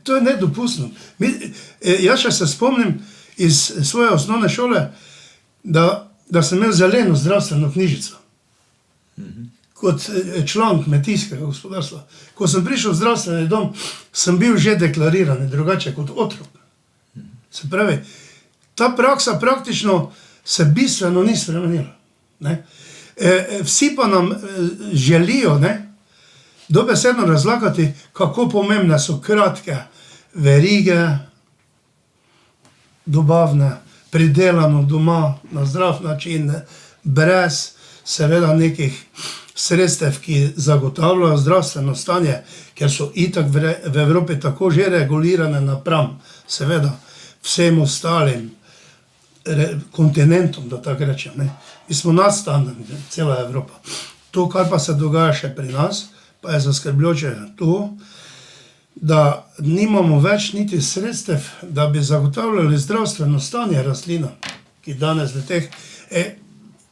S1: to je nedopustno. Jaz še se spomnim iz svoje osnovne šole, da sem imel zeleno zdravstveno knjižico. kot član kmetijskega gospodarstva. Ko sem prišel v zdravstveni dom, sem bil že deklariran drugače kot otrok. Se pravi, ta praksa praktično se bistveno ni spremenila. Ne? Vsi pa nam želijo, ne, dobesedno razlagati, kako pomembne so kratke verige, dobavne, pridelano doma na zdrav način, brez seveda nekih sredstev, ki zagotavljajo zdravstveno stanje, ker so itak v Evropi tako že regulirane napram, seveda vsem ostalim kontinentom, da tako rečem. Ne. Mi smo nadstandardni, cela Evropa. To, kar pa se dogaja še pri nas, pa je zaskrbljujoče to, da nimamo več niti sredstev, da bi zagotavljali zdravstveno stanje rastlina, ki danes v teh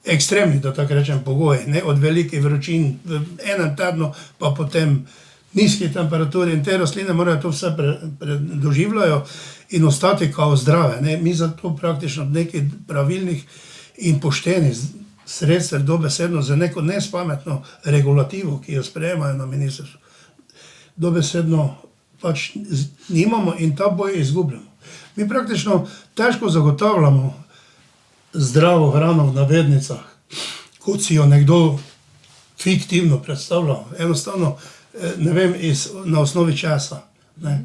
S1: ekstremnih, da tako rečem, pogojih, ne, od velikih vročin v enem tednu, pa potem nizki temperaturi in te rastline morajo to vse doživljajo in ostati kao zdrave. Ne. Mi zato praktično nekih pravilnih in poštenih sredstev dobesedno za neko nespametno regulativo, ki jo sprejemajo na ministrstvu, dobesedno pač nimamo in ta boj izgubljamo. Mi praktično težko zagotavljamo zdravo hrano v navednicah, kot si jo nekdo fiktivno predstavlja. Enostavno, ne vem, na osnovi časa. Ne.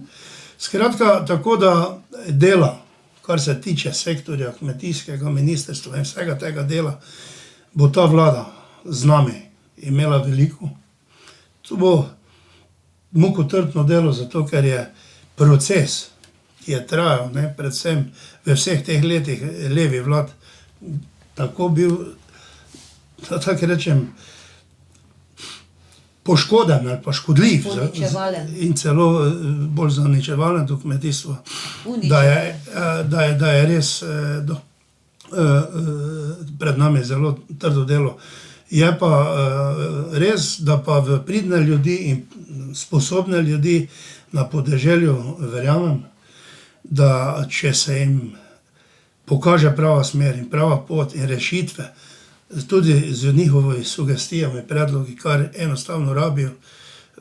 S1: Skratka, tako da dela, kar se tiče sektorja kmetijskega ministrstva in vsega tega dela, bo ta vlada z nami imela veliko. To bo mukotrpno delo, zato ker je proces, ki je trajal, ne, predvsem v vseh teh letih levi vlad, tako bil, da tako rečem, poškoden ali pa škodljiv in celo bolj zaničevalen do kmetijstva, da je res pred nami zelo trdo delo. Je pa res, da pa v pridne ljudi in sposobne ljudi na podeželju verjamem, da če se jim pokaže prava smer in prava pot in rešitve, tudi z njihovimi sugestijami, predlogi, kar enostavno rabijo,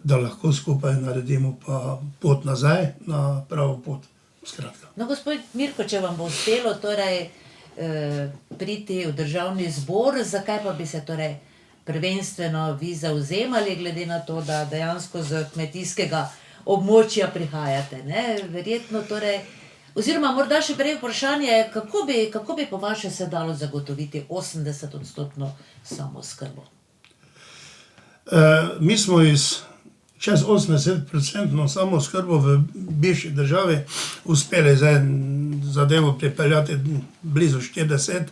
S1: da lahko skupaj naredimo pa pot nazaj na pravo pot. Skratka.
S2: No, gospod Mirko, če vam bo uspelo torej priti v državni zbor, zakaj pa bi se torej prvenstveno vi zavzemali, glede na to, da dejansko z kmetijskega območja prihajate, ne? Verjetno torej, oziroma morda še prej vprašanje, kako bi po vaše se dalo zagotoviti 80% samooskrbo?
S1: Mi smo čez 80% samooskrbo v bivši državi uspeli zadevo pripeljati blizu 40%,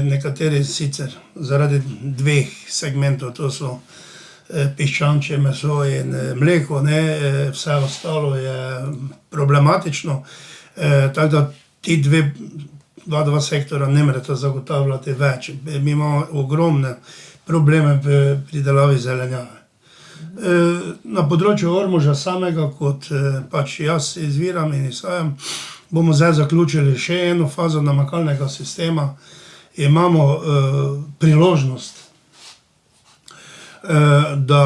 S1: nekateri sicer zaradi dveh segmentov, to so piščančje meso in mleko, ne, vse ostalo je problematično, tako da ti dva sektora ne morete zagotavljati več. Mi imamo ogromne probleme v pridelavi zelenjave. Na področju Ormoža samega, kot pač jaz izviram in izhajam, bomo zdaj zaključili še eno fazo namakalnega sistema. Imamo priložnost, da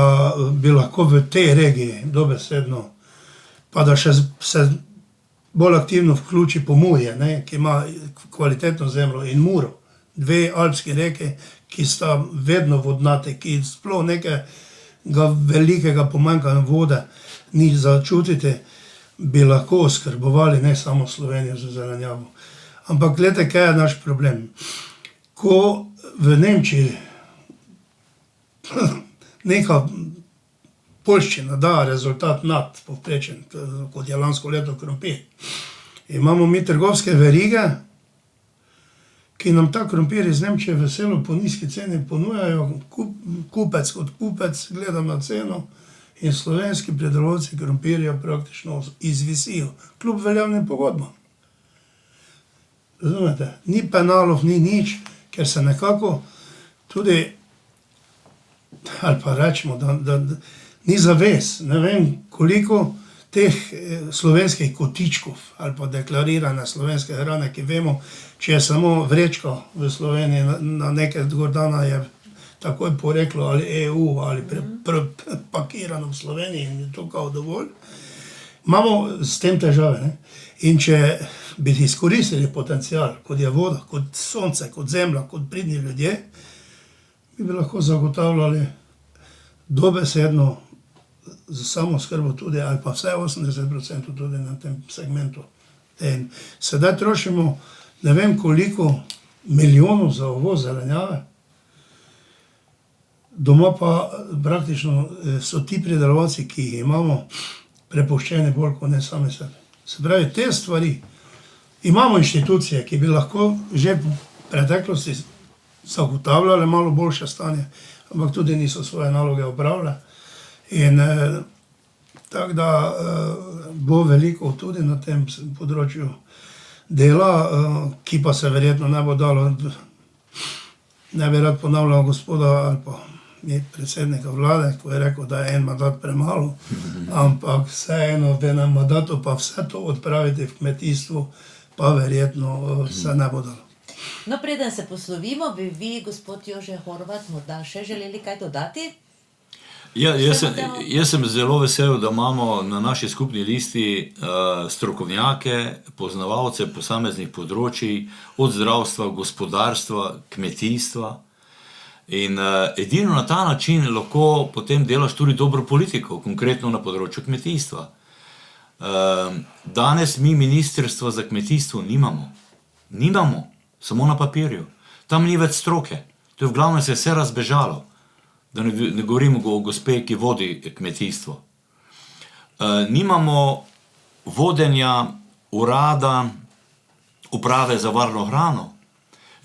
S1: bi lahko v tej regiji dobesedno, pa da še se bolj aktivno vključi Pomurje, ne, ki ima kvalitetno zemljo, in Muro, dve alpski reki, ki sta vedno vodnate, ki sploh nekega velikega pomanjkanja vode ni začutiti, bi lahko oskrbovali ne samo Slovenijo za zelenjavo. Ampak gledajte, kaj je naš problem. Ko v Nemčiji neka poljščina da rezultat nad povprečen, kot je lansko leto krompir, imamo mi trgovske verige, ki nam ta krompir iz Nemčije veselo po nizki ceni ponujajo, kupec kot kupec gleda na ceno in slovenski pridelovalci krompirja praktično izvisijo, kljub veljavnim pogodbam. Razumete? Ni penalov, ni nič, ker se nekako tudi, ali pa rečemo, da ni zavez, ne vem koliko teh slovenskih kotičkov ali pa deklarirane slovenske hrane, ki vemo, če je samo vrečka v Sloveniji na nekaj gordana, je takoj poreklo ali EU ali pakirano v Sloveniji in je to kao dovolj. Imamo s tem težave, ne? In če bi izkoristili potencial, kot je voda, kot sonce, kot zemlja, kot pridni ljudje, bi lahko zagotavljali dobesedno za samoskrbo tudi, ali pa vsaj 80% tudi na tem segmentu. In sedaj trošimo ne vem koliko milijonov za uvoz zelenjave, doma pa praktično so ti pridelovalci, ki jih imamo, prepuščeni bolj kot ne sami sebi. Se pravi, te stvari, imamo inštitucije, ki bi lahko že v preteklosti zagotavljale malo boljše stanje, ampak tudi niso svoje naloge opravile. In tako da bo veliko tudi na tem področju dela, ki pa se verjetno ne bo dalo, ne bi rad ponavljal gospoda ali pa predsednika vlade, ko je rekel, da je en mandat premalo, ampak vseeno v enem mandatu pa vse to odpraviti v kmetijstvu, pa verjetno se ne bo dalo.
S2: No, preden se poslovimo, bi vi, gospod Jože Horvat, morda še želeli kaj dodati?
S3: Ja, jaz sem zelo vesel, da imamo na naši skupni listi strokovnjake, poznavalce posameznih področij, od zdravstva, gospodarstva, kmetijstva. In edino na ta način lahko potem delaš tudi dobro politiko, konkretno na področju kmetijstva. Danes mi ministrstva za kmetijstvo nimamo. Nimamo, samo na papirju. Tam ni več stroke. To je v glavnem se vse razbežalo. Da ne govorimo o gospe, ki vodi kmetijstvo. Nimamo vodenja urada uprave za varno hrano.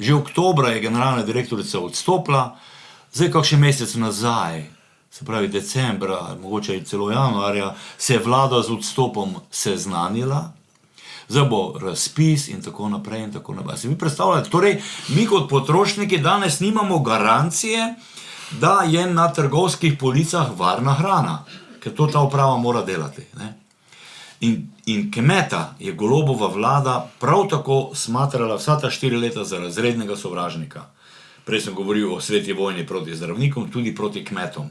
S3: Že oktobra je generalna direktorica odstopila, zdaj kakšen mesec nazaj, se pravi decembra, mogoče celo januarja, se je vlada z odstopom seznanila, zdaj bo razpis in tako naprej in tako naprej. Se mi predstavljate, torej mi kot potrošniki danes nimamo garancije, da je na trgovskih policah varna hrana, ker to ta uprava mora delati, ne? In kmeta je Golobova vlada prav tako smatrala vsa ta 4 leta za razrednega sovražnika. Prej sem govoril o sveti vojni proti zdravnikom, tudi proti kmetom.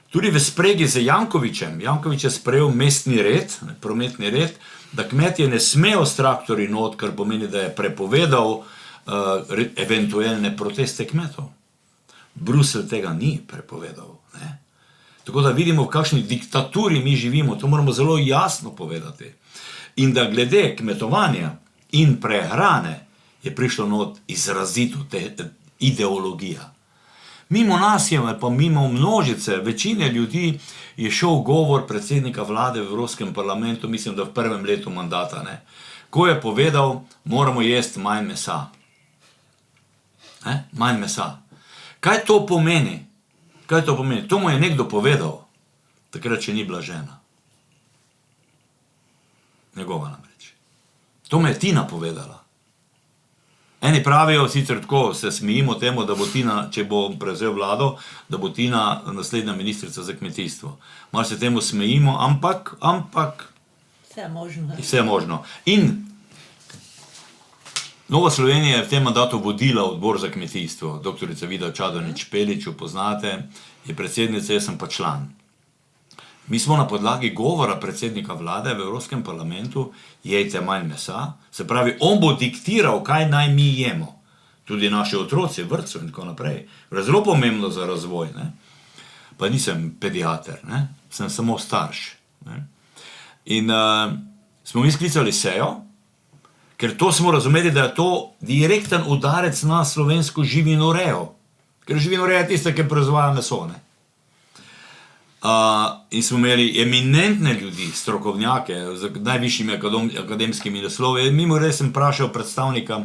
S3: Tudi v spregi z Jankovićem, Janković je sprejel mestni red, prometni red, da kmetje ne smejo s traktorji not, kar pomeni, da je prepovedal eventualne proteste kmetov. Bruselj tega ni prepovedal, ne? Tako da vidimo, v kakšni diktaturi mi živimo, to moramo zelo jasno povedati. In da glede kmetovanja in prehrane je prišlo not izrazito ideologija. Mimo nas je, pa mimo množice, večine ljudi je šel govor predsednika vlade v Evropskem parlamentu, mislim, da v prvem letu mandata, ne, ko je povedal, moramo jesti manj mesa. Manj mesa. Kaj to pomeni? Kaj to pomeni? To mu je nekdo povedal, takrat, če ni bila žena. Njegova namreč. To me je Tina povedala. Eni pravijo, sicer tako se smijimo temu, da bo Tina, če bo prevzel vlado, da bo Tina naslednja ministrica za kmetijstvo. Malo se temu smejimo, ampak
S2: Vse je možno.
S3: Vse je možno. In Nova Slovenija je v tem mandatu vodila odbor za kmetijstvo. Doktorica Vida Čadonič Špelič, poznate, je predsednica, jaz sem pa član. Mi smo na podlagi govora predsednika vlade v Evropskem parlamentu, jejte manj mesa, se pravi, on bo diktiral, kaj naj mi jemo. Tudi naši otroci, vrtcu in tako naprej. Zelo pomembno za razvoj, ne? Pa nisem pediater, ne? Sem samo starš. Ne? In smo mi sklicali sejo, ker to smo razumeli, da je to direkten udarec na slovensko živinorejo. Ker živinoreja je tista, ki proizvaja meso, ne? In smo imeli eminentne ljudi, strokovnjake, z najvišjimi akademskimi naslovi. Mimogrede sem vprašal predstavnika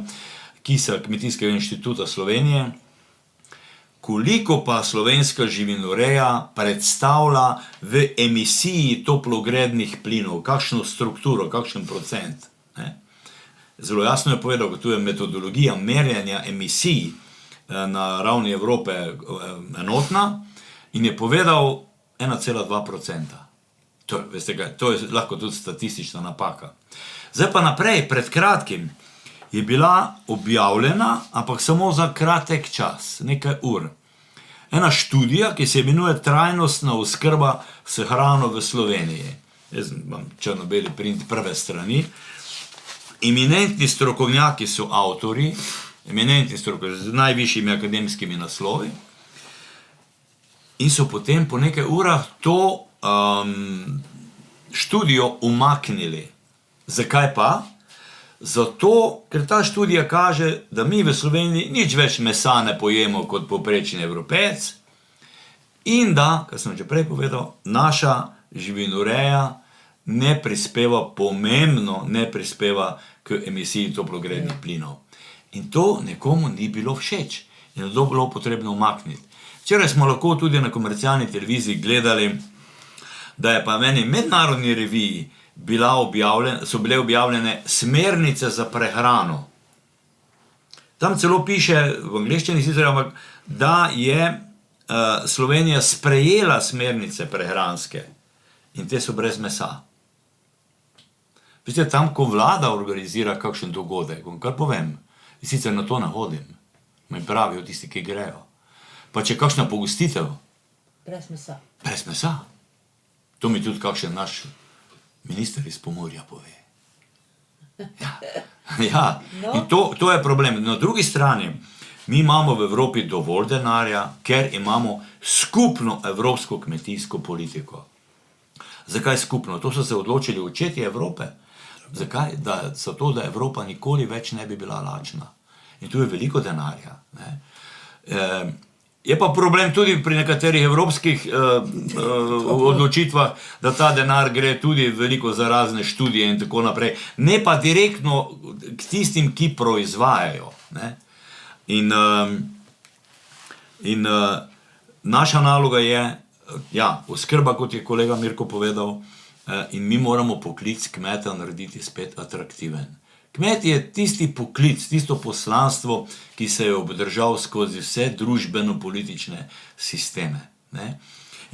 S3: KIS-a, Kmetijskega inštituta Slovenije, koliko pa slovenska živinoreja predstavlja v emisiji toplogrednih plinov, kakšno strukturo, kakšen procent, ne? Zelo jasno je povedal, da tu je metodologija merjenja emisij na ravni Evrope enotna in je povedal 1,2%. Veste kaj, to je lahko tudi statistična napaka. Zdaj pa naprej, pred kratkim je bila objavljena, ampak samo za kratek čas, nekaj ur, ena študija, ki se imenuje Trajnostna oskrba s hrano v Sloveniji. Jaz imam črno-beli print prve strani. Eminentni strokovnjaki so avtori, eminentni strokovnjaki z najvišjimi akademskimi naslovi, in so potem po nekaj urah to študijo umaknili. Zakaj pa? Zato, ker ta študija kaže, da mi v Sloveniji nič več mesa ne pojemo kot povprečni Evropejec in da, kar sem že prej povedal, naša živinoreja pomembno ne prispeva k emisiji toplogrednih plinov. In to nekomu ni bilo všeč in je to bilo potrebno umakniti. Včeraj smo lahko tudi na komercialni televiziji gledali, da je pa v eni mednarodni reviji so bile objavljene smernice za prehrano. Tam celo piše, v angleščini sicer, ampak, da je Slovenija sprejela smernice prehranske in te so brez mesa. Veste, tam, ko vlada organizira kakšen dogodek, kar povem, sicer na to ne hodim, mi pravijo tisti, ki grejo. Pa če kakšna pogostitev,
S2: Brez mesa.
S3: brez mesa. To mi tudi kakšen naš minister iz Pomurja pove. Ja. In to je problem. Na drugi strani, mi imamo v Evropi dovolj denarja, ker imamo skupno evropsko kmetijsko politiko. Zakaj skupno? To so se odločili očetje Evrope. Zakaj? Zato, da Evropa nikoli več ne bi bila lačna. In tu je veliko denarja. Je pa problem tudi pri nekaterih evropskih odločitvah, da ta denar gre tudi veliko za razne študije in tako naprej. Ne pa direktno k tistim, ki proizvajajo. In naša naloga je, oskrba, kot je kolega Mirko povedal, in mi moramo poklic kmeta narediti spet atraktiven. Kmet je tisti poklic, tisto poslanstvo, ki se je obdržal skozi vse družbeno-politične sisteme.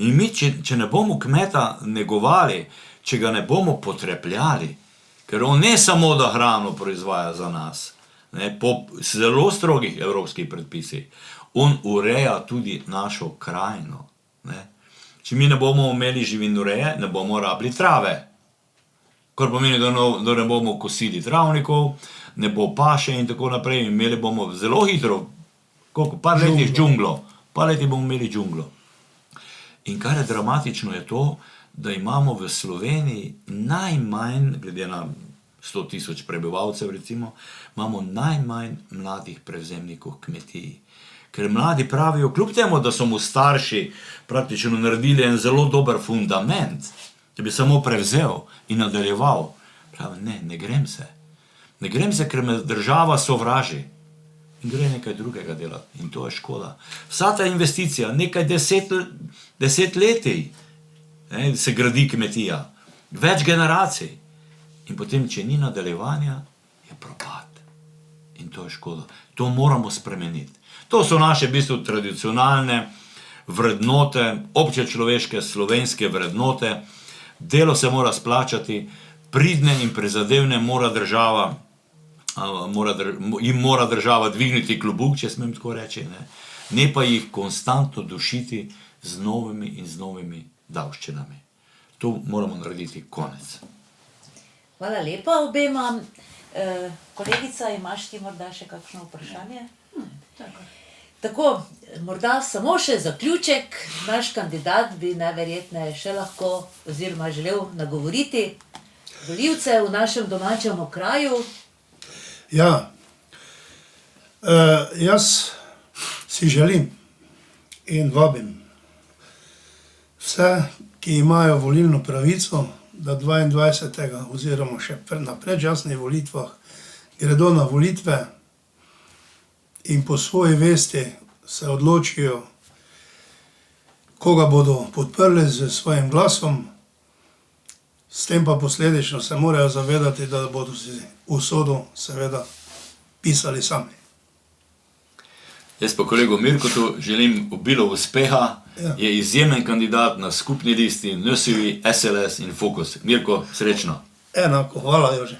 S3: In mi, če ne bomo kmeta negovali, če ga ne bomo potrepljali, ker on ne samo, da hrano proizvaja za nas, po zelo strogih evropskih predpisih, on ureja tudi našo krajino. Če mi ne bomo imeli živinoreje, ne bomo rabili trave. Kar pomeni, da ne bomo kosili travnikov, ne bo paše in tako naprej. Imeli bomo zelo hitro, par letih džunglo. Par letih bomo imeli džunglo. In kar je dramatično je to, da imamo v Sloveniji najmanj, glede na 100 000 prebivalcev recimo, imamo najmanj mladih prevzemnikov kmetij. Ker mladi pravijo, kljub temu, da so mu starši praktično naredili en zelo dober fundament, da bi samo prevzel in nadaljeval. Pravi, ne grem se. Ne grem se, ker me država sovraži. In gre nekaj drugega delati. In to je škoda. Vsa ta investicija, nekaj desetletij se gradi kmetija. Več generacij. In potem, če ni nadaljevanja, je propad. In to je škoda. To moramo spremeniti. To so naše v bistvu tradicionalne vrednote, občečloveške, slovenske vrednote. Delo se mora splačati, pridne in prizadevne jim mora država dvigniti klobuk, če smem tako reči, ne pa jih konstantno dušiti z novimi davščinami. To moramo narediti konec.
S2: Hvala lepa obema. Kolegica, imaš ti morda še kakšno vprašanje? Tako, morda samo še zaključek. Naš kandidat bi najverjetneje še lahko oziroma želel nagovoriti volivce v našem domačem okraju.
S1: Ja, jaz si želim in vabim vse, ki imajo volilno pravico, da 22. oziroma še na predčasnih volitvah gredo na volitve in po svoji vesti se odločijo, koga bodo podprli z svojim glasom, s tem pa posledično se morajo zavedati, da bodo si usodo seveda pisali sami.
S3: Jaz pa kolegu Mirkotu želim obilo uspeha, je izjemen kandidat na skupni listi NSI, SLS in Fokus. Mirko, srečno.
S1: Enako, hvala Jože.